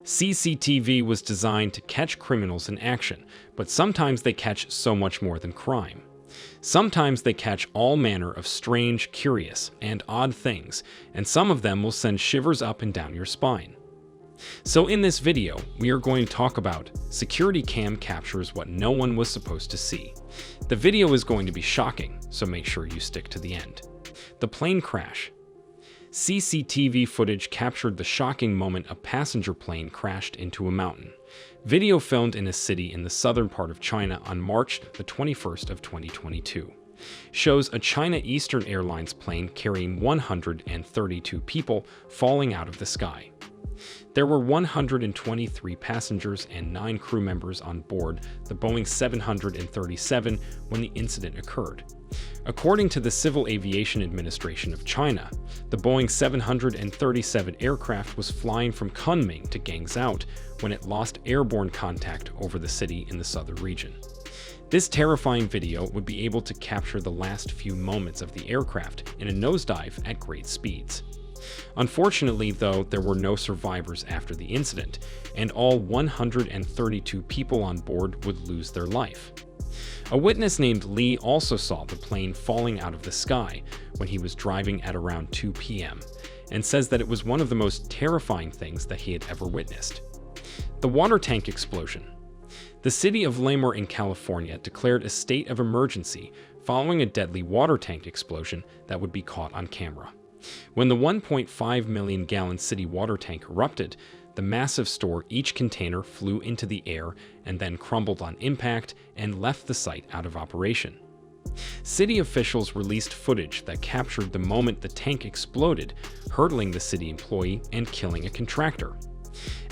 CCTV was designed to catch criminals in action, but sometimes they catch so much more than crime. Sometimes they catch all manner of strange, curious, and odd things, and some of them will send shivers up and down your spine. So in this video, we are going to talk about security cam captures what no one was supposed to see. The video is going to be shocking, so make sure you stick to the end. The plane crash. CCTV footage captured the shocking moment a passenger plane crashed into a mountain. Video filmed in a city in the southern part of China on March the 21st of 2022 shows a China Eastern Airlines plane carrying 132 people falling out of the sky. There were 123 passengers and 9 crew members on board the Boeing 737 when the incident occurred. According to the Civil Aviation Administration of China, the Boeing 737 aircraft was flying from Kunming to Guangzhou when it lost airborne contact over the city in the southern region. This terrifying video would be able to capture the last few moments of the aircraft in a nosedive at great speeds. Unfortunately, though, there were no survivors after the incident, and all 132 people on board would lose their life. A witness named Lee also saw the plane falling out of the sky when he was driving at around 2 p.m. and says that it was one of the most terrifying things that he had ever witnessed. The water tank explosion. The city of Lemoore in California declared a state of emergency following a deadly water tank explosion that would be caught on camera. When the 1.5 million gallon city water tank erupted, the massive store each container flew into the air and then crumbled on impact and left the site out of operation. City officials released footage that captured the moment the tank exploded, hurtling the city employee and killing a contractor.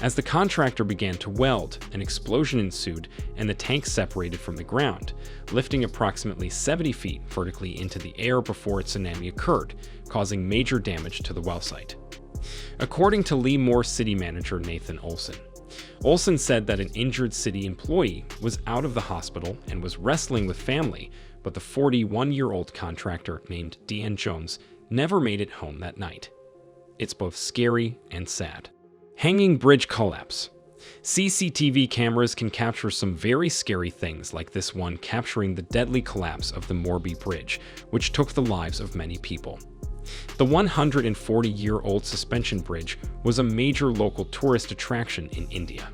As the contractor began to weld, an explosion ensued and the tank separated from the ground, lifting approximately 70 feet vertically into the air before a tsunami occurred, causing major damage to the well site. According to Lemoore city manager Nathan Olson said that an injured city employee was out of the hospital and was wrestling with family, but the 41-year-old contractor named Deanne Jones never made it home that night. It's both scary and sad. Hanging bridge collapse. CCTV cameras can capture some very scary things, like this one capturing the deadly collapse of the Morbi Bridge, which took the lives of many people. The 140-year-old suspension bridge was a major local tourist attraction in India,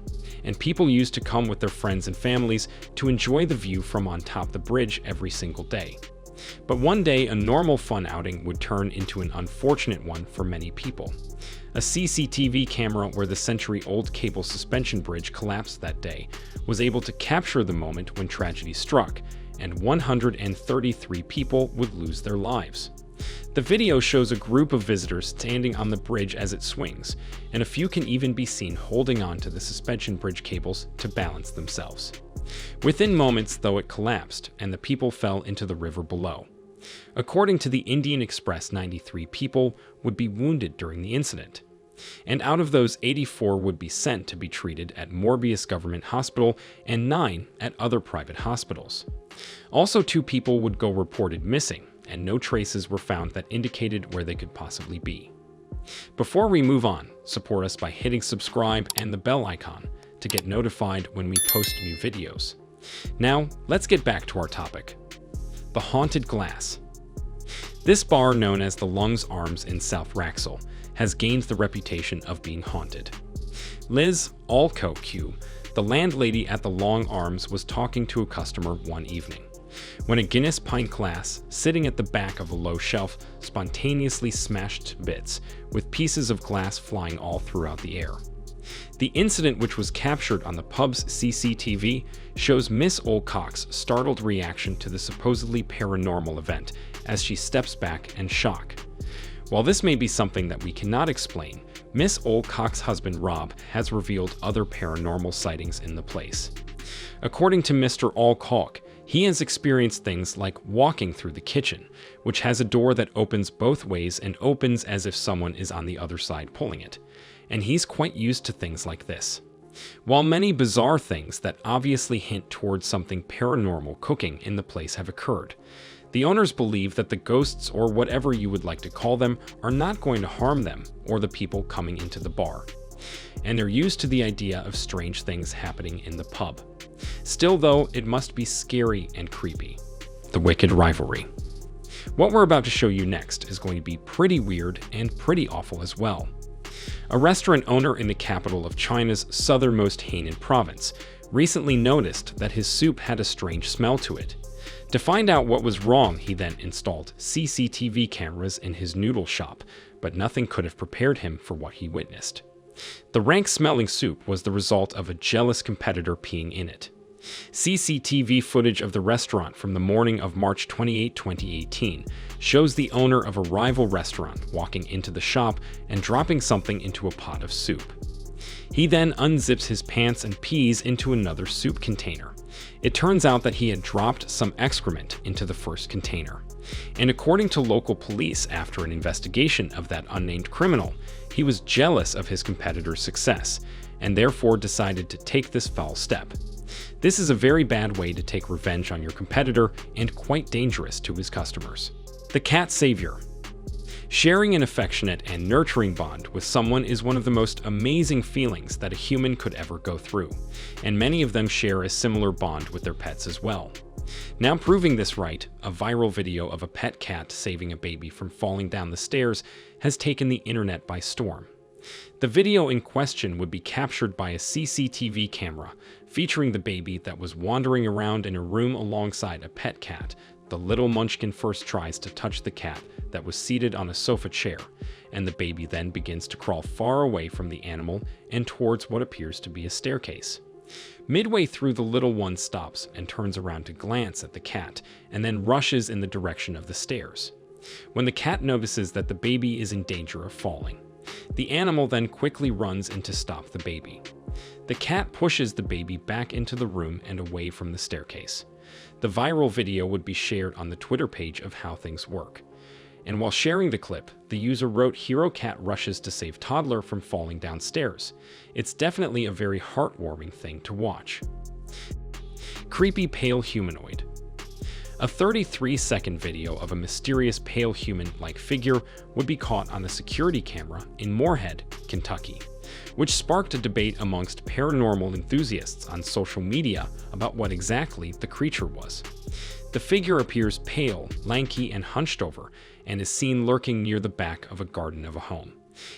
and people used to come with their friends and families to enjoy the view from on top the bridge every single day. But one day, a normal fun outing would turn into an unfortunate one for many people. A CCTV camera where the century-old cable suspension bridge collapsed that day was able to capture the moment when tragedy struck, and 133 people would lose their lives. The video shows a group of visitors standing on the bridge as it swings, and a few can even be seen holding on to the suspension bridge cables to balance themselves. Within moments, though, it collapsed, and the people fell into the river below. According to the Indian Express, 93 people would be wounded during the incident, and out of those, 84 would be sent to be treated at Morbius Government Hospital and 9 at other private hospitals. Also, 2 people would go reported missing, and no traces were found that indicated where they could possibly be. Before we move on, support us by hitting subscribe and the bell icon to get notified when we post new videos. Now, let's get back to our topic. The haunted glass. This bar, known as the Lungs Arms in South Wraxall, has gained the reputation of being haunted. Liz Alcock, the landlady at the Long Arms, was talking to a customer one evening when a Guinness pint glass sitting at the back of a low shelf spontaneously smashed to bits, with pieces of glass flying all throughout the air. The incident, which was captured on the pub's CCTV, shows Miss Alcock's startled reaction to the supposedly paranormal event as she steps back in shock. While this may be something that we cannot explain, Miss Alcock's husband Rob has revealed other paranormal sightings in the place. According to Mr. Alcock, he has experienced things like walking through the kitchen, which has a door that opens both ways and opens as if someone is on the other side pulling it, and he's quite used to things like this. While many bizarre things that obviously hint towards something paranormal cooking in the place have occurred, the owners believe that the ghosts, or whatever you would like to call them, are not going to harm them or the people coming into the bar. and they're used to the idea of strange things happening in the pub. Still though, it must be scary and creepy. The Wicked Rivalry. What we're about to show you next is going to be pretty weird and pretty awful as well. A restaurant owner in the capital of China's southernmost Hainan province recently noticed that his soup had a strange smell to it. To find out what was wrong, he then installed CCTV cameras in his noodle shop, but nothing could have prepared him for what he witnessed. The rank-smelling soup was the result of a jealous competitor peeing in it. CCTV footage of the restaurant from the morning of March 28, 2018 shows the owner of a rival restaurant walking into the shop and dropping something into a pot of soup. He then unzips his pants and pees into another soup container. It turns out that he had dropped some excrement into the first container. And according to local police, after an investigation of that unnamed criminal, he was jealous of his competitor's success and therefore decided to take this foul step. This is a very bad way to take revenge on your competitor and quite dangerous to his customers. The Cat Savior. Sharing an affectionate and nurturing bond with someone is one of the most amazing feelings that a human could ever go through, and many of them share a similar bond with their pets as well. Now proving this right, a viral video of a pet cat saving a baby from falling down the stairs has taken the internet by storm. The video in question would be captured by a CCTV camera, featuring the baby that was wandering around in a room alongside a pet cat. The little munchkin first tries to touch the cat that was seated on a sofa chair, and the baby then begins to crawl far away from the animal and towards what appears to be a staircase. Midway through, the little one stops and turns around to glance at the cat, and then rushes in the direction of the stairs. When the cat notices that the baby is in danger of falling, the animal then quickly runs in to stop the baby. The cat pushes the baby back into the room and away from the staircase. The viral video would be shared on the Twitter page of How Things Work. And while sharing the clip, the user wrote, "Hero cat rushes to save toddler from falling downstairs." It's definitely a very heartwarming thing to watch. Creepy pale humanoid. A 33-second video of a mysterious pale human-like figure would be caught on a security camera in Moorhead, Kentucky, which sparked a debate amongst paranormal enthusiasts on social media about what exactly the creature was. The figure appears pale, lanky, and hunched over, and is seen lurking near the back of a garden of a home.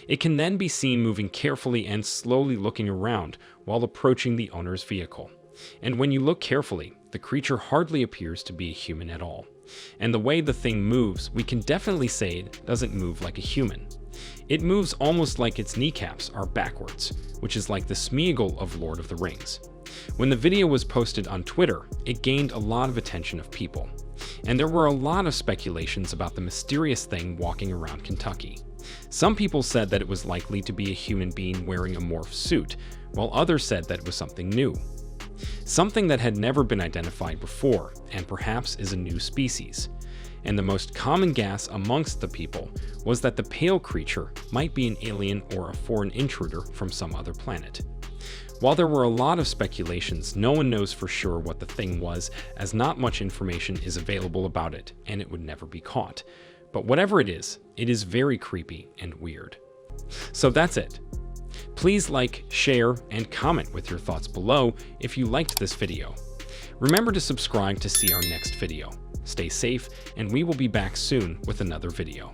It can then be seen moving carefully and slowly looking around while approaching the owner's vehicle. And when you look carefully, the creature hardly appears to be a human at all. And the way the thing moves, we can definitely say it doesn't move like a human. It moves almost like its kneecaps are backwards, which is like the Smeagol of Lord of the Rings. When the video was posted on Twitter, it gained a lot of attention of people. And there were a lot of speculations about the mysterious thing walking around Kentucky. Some people said that it was likely to be a human being wearing a morph suit, while others said that it was something new. Something that had never been identified before, and perhaps is a new species. And the most common guess amongst the people was that the pale creature might be an alien or a foreign intruder from some other planet. While there were a lot of speculations, no one knows for sure what the thing was, as not much information is available about it, and it would never be caught. But whatever it is very creepy and weird. So that's it. Please like, share, and comment with your thoughts below if you liked this video. Remember to subscribe to see our next video. Stay safe, and we will be back soon with another video.